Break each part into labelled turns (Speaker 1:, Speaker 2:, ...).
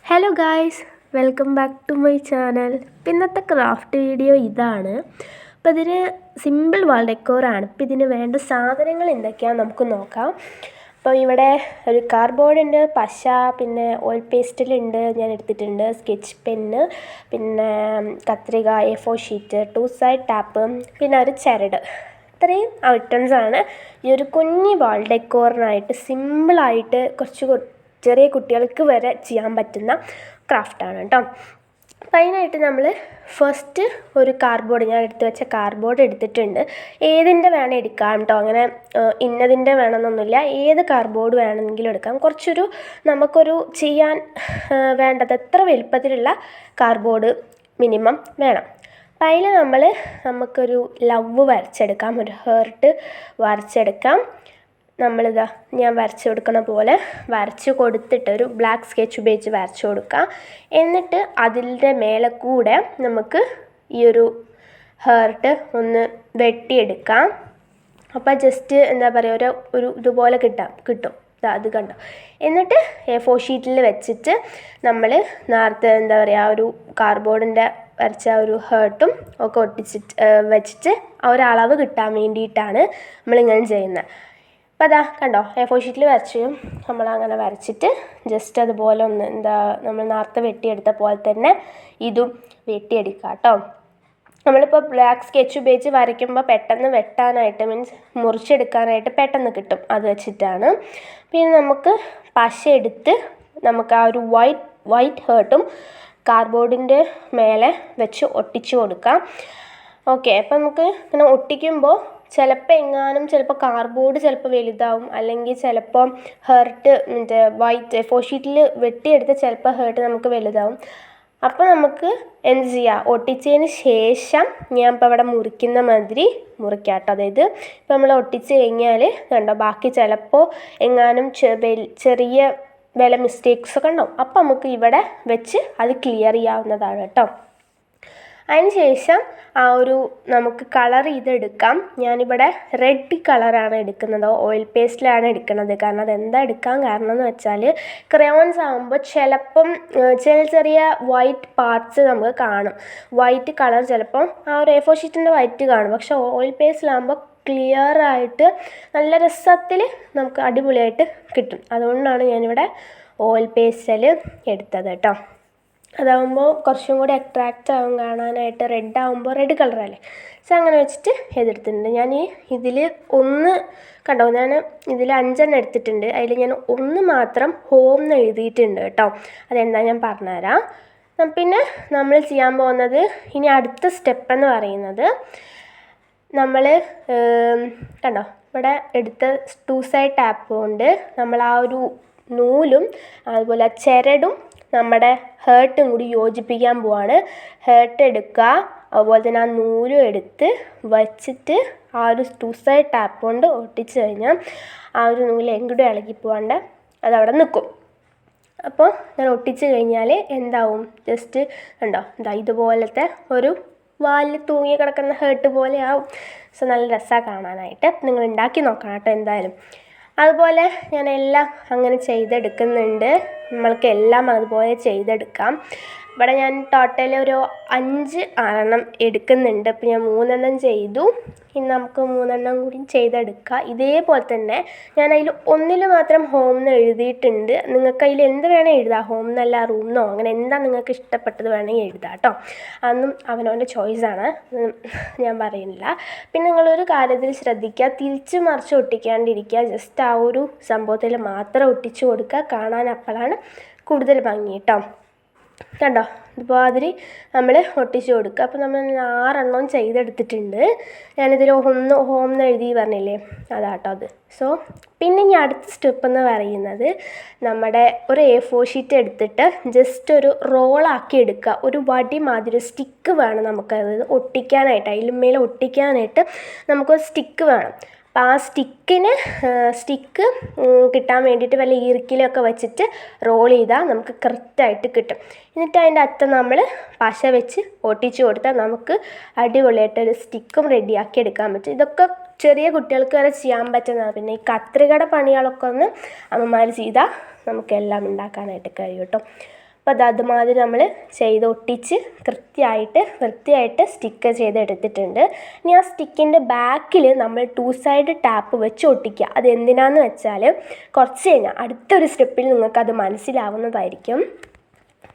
Speaker 1: Hello guys, welcome back to my channel. ഇന്നത്തെ craft video ഇതാണ്. അപ്പോൾ ഇതിന് സിമ്പിൾ വാൾ ഡെക്കോറാണ്. അപ്പോൾ ഇതിന് വേണ്ട സാധനങ്ങൾ എന്തൊക്കെയാണെന്ന് നമുക്ക് നോക്കാം. അപ്പോൾ ഇവിടെ ഒരു കാർഡ്ബോർഡുണ്ട്, പശ, പിന്നെ ഓയിൽ പേസ്റ്റിലുണ്ട് ഞാൻ എടുത്തിട്ടുണ്ട്, സ്കെച്ച് പെന്ന്, പിന്നെ കത്രിക, A4 ഷീറ്റ്, 2 സൈഡ് ടാപ്പ്, പിന്നെ ഒരു ചരട്. ഇത്രയും ഐറ്റംസാണ് ഈ ഒരു കുഞ്ഞി വാൾ ഡെക്കോറിനായിട്ട് സിമ്പിളായിട്ട് ചെറിയ കുട്ടികൾക്ക് വരെ ചെയ്യാൻ പറ്റുന്ന ക്രാഫ്റ്റാണ് കേട്ടോ. അപ്പം അതിനായിട്ട് നമ്മൾ ഫസ്റ്റ് ഒരു കാർഡ്ബോർഡ്, ഞാൻ എടുത്ത് വെച്ച കാർഡ്ബോർഡ് എടുത്തിട്ടുണ്ട്. ഏതിൻ്റെ വേണം എടുക്കാം കേട്ടോ, അങ്ങനെ ഇന്നതിൻ്റെ വേണമെന്നൊന്നുമില്ല. ഏത് കാർഡ്ബോർഡ് വേണമെങ്കിലും എടുക്കാം. നമുക്കൊരു ചെയ്യാൻ വേണ്ടത് എത്ര വലുപ്പത്തിലുള്ള കാർഡ്ബോർഡ് മിനിമം വേണം. അപ്പം അതിൽ നമുക്കൊരു ലവ് വരച്ചെടുക്കാം, ഒരു ഹേർട്ട് വരച്ചെടുക്കാം. ഞാൻ വരച്ചു കൊടുക്കുന്ന പോലെ വരച്ച് കൊടുത്തിട്ട് ഒരു ബ്ലാക്ക് സ്കെച്ച് ഉപയോഗിച്ച് വരച്ചു കൊടുക്കാം. എന്നിട്ട് അതിൻ്റെ മേലെ കൂടെ നമുക്ക് ഈ ഒരു ഹേർട്ട് ഒന്ന് വെട്ടിയെടുക്കാം. അപ്പോൾ ജസ്റ്റ് എന്താ പറയുക, ഒരു ഇതുപോലെ കിട്ടും. അത് കണ്ടോ. എന്നിട്ട് A4 ഷീറ്റിൽ വെച്ചിട്ട് നമ്മൾ നേരത്തെ എന്താ പറയുക, ഒരു കാർഡ്ബോർഡിൻ്റെ വരച്ച ഒരു ഹേർട്ടും ഒക്കെ വെച്ചിട്ട് ആ ഒരു അളവ് കിട്ടാൻ വേണ്ടിയിട്ടാണ് നമ്മളിങ്ങനെ ചെയ്യുന്നത്. അപ്പോൾ അതാ കണ്ടോ, A4 ഷീറ്റിൽ നമ്മളങ്ങനെ വരച്ചിട്ട് ജസ്റ്റ് അതുപോലെ നമ്മൾ നേരത്തെ വെട്ടിയെടുത്ത പോലെ തന്നെ ഇതും വെട്ടിയെടുക്കുക കേട്ടോ. നമ്മളിപ്പോൾ ബ്ലാക്ക് സ്കെച്ച് ഉപയോഗിച്ച് വരയ്ക്കുമ്പോൾ പെട്ടെന്ന് വെട്ടാനായിട്ട്, മീൻസ് മുറിച്ചെടുക്കാനായിട്ട് പെട്ടെന്ന് കിട്ടും. അത് വെച്ചിട്ടാണ്. പിന്നെ നമുക്ക് പശ എടുത്ത് നമുക്ക് ആ ഒരു വൈറ്റ് ഹേർട്ടും കാർഡ്ബോർഡിൻ്റെ മേലെ വെച്ച് ഒട്ടിച്ചു കൊടുക്കാം. ഓക്കെ, അപ്പം നമുക്ക് ഇങ്ങനെ ഒട്ടിക്കുമ്പോൾ ചിലപ്പോൾ കാർഡ്ബോർഡ് വലുതാവും, അല്ലെങ്കിൽ ചിലപ്പോൾ ഹേർട്ട് വൈറ്റ് A4 ഷീറ്റിൽ വെട്ടിയെടുത്ത് ചിലപ്പോൾ ഹേർട്ട് നമുക്ക് വലുതാവും. അപ്പോൾ നമുക്ക് എന്ത് ചെയ്യുക, ഒട്ടിച്ചതിന് ശേഷം ഞാൻ ഇപ്പോൾ ഇവിടെ മുറിക്കുന്ന മാതിരി മുറിക്കാം കേട്ടോ. അതായത് ഇപ്പോൾ നമ്മൾ ഒട്ടിച്ച് കഴിഞ്ഞാൽ കണ്ടോ, ബാക്കി ചിലപ്പോൾ ചെറിയ വില മിസ്റ്റേക്സ് ഒക്കെ ഉണ്ടാവും. അപ്പോൾ നമുക്ക് ഇവിടെ വെച്ച് അത് ക്ലിയർ ചെയ്യാവുന്നതാണ് കേട്ടോ. അതിന് ശേഷം നമുക്ക് കളർ ചെയ്തെടുക്കാം. ഞാനിവിടെ റെഡ് കളറാണ് എടുക്കുന്നത്, ഓയിൽ പേസ്റ്റിലാണ് എടുക്കുന്നത്. കാരണം അതെന്താ എടുക്കാൻ കാരണം എന്ന് വെച്ചാൽ, ക്രയോൺസ് ആകുമ്പോൾ ചിലപ്പം ചെറിയ വൈറ്റ് പാർട്സ് നമുക്ക് കാണും. വൈറ്റ് കളർ ചിലപ്പം ആ ഒരു A4 ഷീറ്റിൻ്റെ വൈറ്റ് കാണും. പക്ഷെ ഓയിൽ പേസ്റ്റിലാകുമ്പോൾ ക്ലിയറായിട്ട് നല്ല രസത്തിൽ നമുക്ക് അടിപൊളിയായിട്ട് കിട്ടും. അതുകൊണ്ടാണ് ഞാനിവിടെ ഓയിൽ പേസ്റ്റിൽ എടുത്തത് കേട്ടോ. അതാകുമ്പോൾ കുറച്ചും കൂടി അട്രാക്റ്റ് ആവും കാണാനായിട്ട്. റെഡ് ആകുമ്പോൾ റെഡ് കളറല്ലേ. സോ അങ്ങനെ വെച്ചിട്ട് എഴുതിയെടുത്തിട്ടുണ്ട്. ഞാൻ ഇതിൽ കണ്ടോ, ഞാൻ ഇതിൽ 5 എടുത്തിട്ടുണ്ട്. അതിൽ ഞാൻ 1 മാത്രം ഹോം എന്ന് എഴുതിയിട്ടുണ്ട് കേട്ടോ. അതെന്താ ഞാൻ പറഞ്ഞുതരാം. പിന്നെ നമ്മൾ ചെയ്യാൻ പോകുന്നത്, ഇനി അടുത്ത സ്റ്റെപ്പ് എന്ന് പറയുന്നത്, നമ്മൾ കണ്ടോ ഇവിടെ എടുത്ത 2 സൈഡ് ടാപ്പ് കൊണ്ട് നമ്മൾ ആ ഒരു നൂലും അതുപോലെ ചരടും നമ്മുടെ ഹേർട്ടും കൂടി യോജിപ്പിക്കാൻ പോവാണ്. ഹേർട്ട് എടുക്കുക, അതുപോലെ തന്നെ ആ നൂലും എടുത്ത് വച്ചിട്ട് ആ ഒരു 2 സൈഡ് ടാപ്പ് കൊണ്ട് ഒട്ടിച്ച് കഴിഞ്ഞാൽ ആ ഒരു നൂല് എങ്ങോട്ടും ഇളകി പോകാണ്ട് അതവിടെ നിൽക്കും. അപ്പോൾ ഞാൻ ഒട്ടിച്ച് കഴിഞ്ഞാൽ എന്താവും, ജസ്റ്റ് കണ്ടോ, ഇതുപോലത്തെ ഒരു വാലിൽ തൂങ്ങി കിടക്കുന്ന ഹേർട്ട് പോലെ ആവും. സോ നല്ല രസമാണ് കാണാനായിട്ട്. നിങ്ങൾ ഉണ്ടാക്കി നോക്കണം കേട്ടോ എന്തായാലും. അതുപോലെ ഞാൻ എല്ലാം അങ്ങനെ ചെയ്തെടുക്കുന്നുണ്ട്. നമ്മൾക്ക് എല്ലാം അതുപോലെ ചെയ്തെടുക്കാം. ഇവിടെ ഞാൻ ടോട്ടൽ ഒരു 5 എടുക്കുന്നുണ്ട്. അപ്പോൾ ഞാൻ 3 ചെയ്തു. ഇനി നമുക്ക് 3 കൂടി ചെയ്തെടുക്കാം. ഇതേപോലെ തന്നെ ഞാൻ അതിൽ 1 മാത്രം ഹോം എന്ന് എഴുതിയിട്ടുണ്ട്. നിങ്ങൾക്ക് അതിൽ എന്ത് വേണേൽ എഴുതാം, ഹോം എന്നല്ല റൂം എന്നോ അങ്ങനെ എന്താ നിങ്ങൾക്ക് ഇഷ്ടപ്പെട്ടത് വേണമെങ്കിൽ എഴുതാം കേട്ടോ. അതൊന്നും അവനവൻ്റെ ചോയ്സാണ്, ഞാൻ പറയുന്നില്ല. പിന്നെ നിങ്ങളൊരു കാര്യത്തിൽ ശ്രദ്ധിക്കുക, തിരിച്ച് മറിച്ച് ഒട്ടിക്കാണ്ടിരിക്കുക. ജസ്റ്റ് ആ ഒരു സംഭവത്തിൽ മാത്രം ഒട്ടിച്ചു കൊടുക്കുക. കാണാൻ അപ്പോഴാണ് കൂടുതൽ ഭംഗി കേട്ടോ. കണ്ടോ, ഇപ്പോൾ അതിൽ നമ്മൾ ഒട്ടിച്ചു കൊടുക്കുക. അപ്പോൾ നമ്മൾ 6 ചെയ്തെടുത്തിട്ടുണ്ട്. ഞാനിതിൽ 1 ഹോം എന്ന് എഴുതി പറഞ്ഞില്ലേ, അതാട്ടോ അത്. സോ പിന്നെ ഇനി അടുത്ത സ്റ്റെപ്പ് എന്ന് പറയുന്നത്, നമ്മുടെ ഒരു A4 ഷീറ്റ് എടുത്തിട്ട് ജസ്റ്റ് ഒരു റോളാക്കി എടുക്കുക. ഒരു വടി മാതിരി സ്റ്റിക്ക് വേണം നമുക്കത് ഒട്ടിക്കാനായിട്ട്. അതിലും മേലെ ഒട്ടിക്കാനായിട്ട് നമുക്കൊരു സ്റ്റിക്ക് വേണം. അപ്പോൾ ആ സ്റ്റിക്ക് കിട്ടാൻ വേണ്ടിയിട്ട് വല്ല ഈർക്കിലൊക്കെ വെച്ചിട്ട് റോൾ ചെയ്താൽ നമുക്ക് കറക്റ്റായിട്ട് കിട്ടും. എന്നിട്ട് അതിൻ്റെ അറ്റം നമ്മൾ പശ വെച്ച് ഒട്ടിച്ച് കൊടുത്താൽ നമുക്ക് അടിപൊളിയായിട്ടൊരു സ്റ്റിക്കും റെഡിയാക്കി എടുക്കാൻ പറ്റും. ഇതൊക്കെ ചെറിയ കുട്ടികൾക്ക് വരെ ചെയ്യാൻ പറ്റുന്നതാണ്. പിന്നെ ഈ കത്രികയുടെ പണികളൊക്കെ അമ്മമാർ ചെയ്താൽ നമുക്കെല്ലാം ഉണ്ടാക്കാനായിട്ട് കഴിയും കേട്ടോ. അപ്പോൾ അതുമാതിരി നമ്മൾ ഒട്ടിച്ച് വൃത്തിയായിട്ട് സ്റ്റിക്ക് ചെയ്തെടുത്തിട്ടുണ്ട്. ഇനി ആ സ്റ്റിക്കിൻ്റെ ബാക്കിൽ നമ്മൾ 2 സൈഡ് ടാപ്പ് വെച്ച് ഒട്ടിക്കുക. അത് എന്തിനാന്ന് വെച്ചാൽ കുറച്ച് കഴിഞ്ഞാൽ അടുത്തൊരു സ്റ്റെപ്പിൽ നിങ്ങൾക്കത് മനസ്സിലാവുന്നതായിരിക്കും.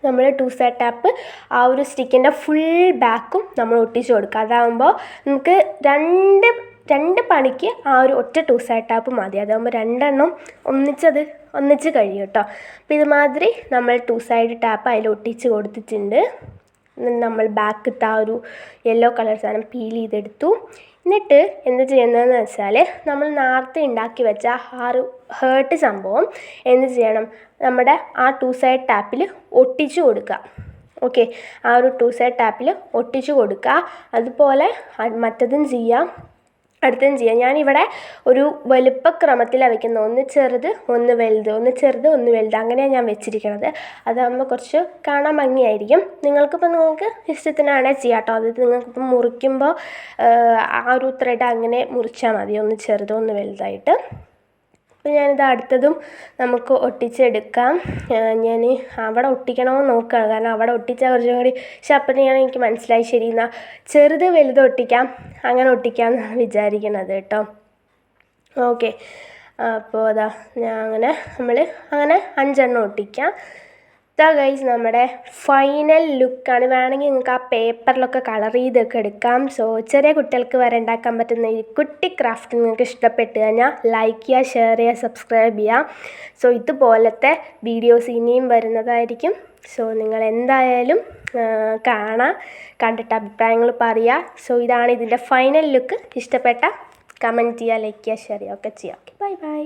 Speaker 1: നമ്മൾ 2 സൈഡ് ടാപ്പ് ആ ഒരു സ്റ്റിക്കിൻ്റെ ഫുൾ ബാക്കും നമ്മൾ ഒട്ടിച്ച് കൊടുക്കുക. അതാകുമ്പോൾ നമുക്ക് രണ്ട് പണിക്ക് ആ ഒരു ഒറ്റ 2 സൈഡ് ടാപ്പ് മതി. അതാകുമ്പോൾ 2 എണ്ണം ഒന്നിച്ച് കഴിയും കേട്ടോ. അപ്പോൾ ഇതുമാതിരി നമ്മൾ 2 സൈഡ് ടാപ്പ് അതിൽ ഒട്ടിച്ച് കൊടുത്തിട്ടുണ്ട്. നമ്മൾ ബാക്കത്തെ ആ ഒരു യെല്ലോ കളർ സാധനം പീൽ ചെയ്തെടുത്തു. എന്നിട്ട് എന്ത് ചെയ്യുന്നതെന്ന് വെച്ചാൽ നമ്മൾ നേരത്തെ ഉണ്ടാക്കി വെച്ച ആ ഒരു ഹേർട്ട് സംഭവം എന്ത് ചെയ്യണം, നമ്മുടെ ആ 2 സൈഡ് ടാപ്പിൽ ഒട്ടിച്ചു കൊടുക്കുക. ഓക്കെ, ആ ഒരു 2 സൈഡ് ടാപ്പിൽ ഒട്ടിച്ചു കൊടുക്കുക. അതുപോലെ മറ്റതും ചെയ്യാം, അടുത്തതും ചെയ്യാം. ഞാനിവിടെ ഒരു വലുപ്പക്രമത്തിലാണ് വെക്കുന്നത്. ഒന്ന് ചെറുത് ഒന്ന് വലുത്, ഒന്ന് ചെറുത് ഒന്ന് വലുത്, അങ്ങനെയാണ് ഞാൻ വെച്ചിരിക്കുന്നത്. അതാകുമ്പോൾ കുറച്ച് കാണാൻ ഭംഗിയായിരിക്കും. നിങ്ങൾക്ക് ഇഷ്ടത്തിനാണേ ചെയ്യാം കേട്ടോ. അത് നിങ്ങൾക്കിപ്പം മുറിക്കുമ്പോൾ ആ ഒരു ത്രെഡ് അങ്ങനെ മുറിച്ചാൽ മതി, ഒന്ന് ചെറുത് ഒന്ന് വലുതായിട്ട്. അപ്പോൾ ഞാനിത് അടുത്തതും നമുക്ക് ഒട്ടിച്ചെടുക്കാം. ഞാൻ അവിടെ ഒട്ടിക്കണമെന്ന് നോക്കുകയാണ്, കാരണം അവിടെ ഒട്ടിച്ചാൽ കുറച്ചും കൂടി ശപ്പനെയാണ് എനിക്ക് മനസ്സിലായി. ശരി, എന്നാൽ ചെറുത് വലുത് ഒട്ടിക്കാം, അങ്ങനെ ഒട്ടിക്കാമെന്നാണ് വിചാരിക്കുന്നത് കേട്ടോ. ഓക്കെ, അപ്പോൾ അതാ നമ്മൾ അങ്ങനെ 5 എണ്ണം ഒട്ടിക്കാം. ഇതാ ഗൈസ് നമ്മുടെ ഫൈനൽ ലുക്കാണ്. വേണമെങ്കിൽ നിങ്ങൾക്ക് ആ പേപ്പറിലൊക്കെ കളർ ചെയ്തൊക്കെ എടുക്കാം. സോ ചെറിയ കുട്ടികൾക്ക് വരെ ഉണ്ടാക്കാൻ പറ്റുന്ന ഈ കുട്ടി ക്രാഫ്റ്റ് നിങ്ങൾക്ക് ഇഷ്ടപ്പെട്ട് കഴിഞ്ഞാൽ ലൈക്ക് ചെയ്യുക, ഷെയർ ചെയ്യുക, സബ്സ്ക്രൈബ് ചെയ്യുക. സോ ഇതുപോലത്തെ വീഡിയോസ് ഇനിയും വരുന്നതായിരിക്കും. സോ നിങ്ങൾ എന്തായാലും കണ്ടിട്ട് അഭിപ്രായങ്ങൾ പറയുക. സോ ഇതാണ് ഇതിൻ്റെ ഫൈനൽ ലുക്ക്. ഇഷ്ടപ്പെട്ട കമൻറ്റ് ചെയ്യുക, ലൈക്ക് ചെയ്യുക, ഷെയർ ചെയ്യുക ഒക്കെ ചെയ്യുക. Okay, bye bye.